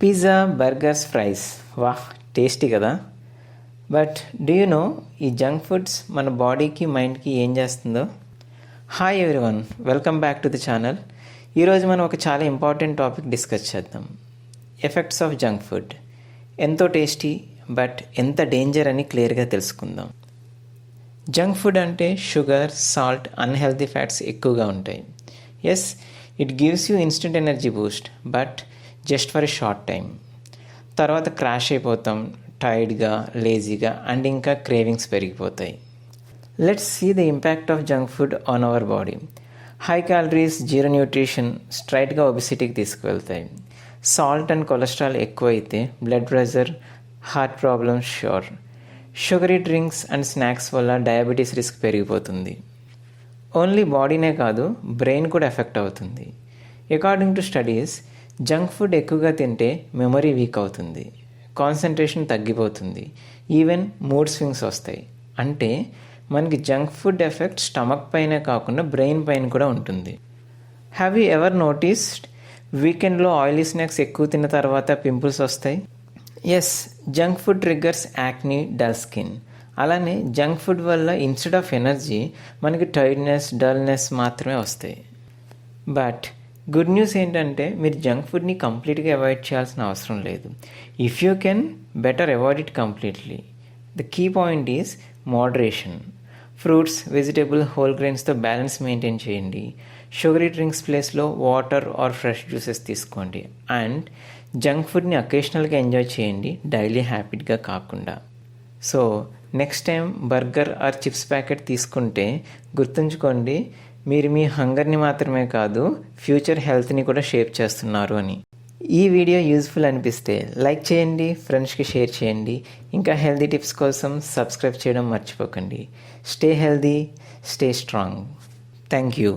Pizza, burgers, fries, వాహ్ tasty కదా. But do you know ఈ జంక్ ఫుడ్స్ మన బాడీకి మైండ్కి ఏం చేస్తుందో? Hi everyone, welcome back to the channel. ఈరోజు మనం ఒక చాలా ఇంపార్టెంట్ టాపిక్ డిస్కస్ చేద్దాం. Effects of junk food. ఎంతో టేస్టీ బట్ ఎంత డేంజర్ అని క్లియర్గా తెలుసుకుందాం. జంక్ ఫుడ్ అంటే షుగర్, సాల్ట్, అన్హెల్తీ ఫ్యాట్స్ ఎక్కువగా ఉంటాయి. Yes, it gives you instant energy boost, but just for a short time. తర్వాత క్రాష్ అయిపోతాం, టైర్డ్గా, లేజీగా అండ్ ఇంకా క్రేవింగ్స్ పెరిగిపోతాయి. Let's see the impact of junk food on our body. High calories, zero nutrition స్ట్రైట్గా ఒబిసిటీకి తీసుకువెళ్తాయి. సాల్ట్ అండ్ కొలెస్ట్రాల్ ఎక్కువైతే blood pressure, heart problems sure. Sugary drinks and snacks వల్ల డయాబెటీస్ రిస్క్ పెరిగిపోతుంది. ఓన్లీ బాడీనే కాదు, బ్రెయిన్ కూడా ఎఫెక్ట్ అవుతుంది. According to studies, junk food ఎక్కువగా తింటే మెమరీ వీక్ అవుతుంది, కాన్సన్ట్రేషన్ తగ్గిపోతుంది, ఈవెన్ మూడ్ స్వింగ్స్ వస్తాయి. అంటే మనకి జంక్ ఫుడ్ ఎఫెక్ట్ స్టమక్ పైనే కాకుండా బ్రెయిన్ పైన కూడా ఉంటుంది. హ్యావ్ యూ ఎవర్ నోటీస్డ్ వీకెండ్లో ఆయిలీ స్నాక్స్ ఎక్కువ తిన్న తర్వాత పింపుల్స్ వస్తాయి? Yes, junk food triggers acne, dull skin. అలానే జంక్ ఫుడ్ వల్ల ఇన్స్టెడ్ ఆఫ్ ఎనర్జీ మనకి టైర్డ్నెస్, డల్నెస్ మాత్రమే వస్తాయి. బట్ గుడ్ న్యూస్ ఏంటంటే మీరు జంక్ ఫుడ్ని కంప్లీట్గా అవాయిడ్ చేయాల్సిన అవసరం లేదు. If you can, better avoid it completely. The key point is moderation. Fruits, vegetable, whole గ్రెయిన్స్తో బ్యాలెన్స్ మెయింటైన్ చేయండి. షుగరీ డ్రింక్స్ ప్లేస్లో వాటర్ ఆర్ ఫ్రెష్ జ్యూసెస్ తీసుకోండి. అండ్ జంక్ ఫుడ్ని అకేషనల్గా ఎంజాయ్ చేయండి, డైలీ హ్యాబిట్గా కాకుండా. So next time burger or chips packet తీసుకుంటే గుర్తుంచుకోండి, మీరు మీ హంగర్ని మాత్రమే కాదు, ఫ్యూచర్ హెల్త్ని కూడా షేప్ చేస్తున్నారు అని. ఈ వీడియో యూజ్ఫుల్ అనిపిస్తే లైక్ చేయండి, ఫ్రెండ్స్కి షేర్ చేయండి. ఇంకా హెల్తీ టిప్స్ కోసం సబ్స్క్రైబ్ చేయడం మర్చిపోకండి. Stay healthy, stay strong. Thank you.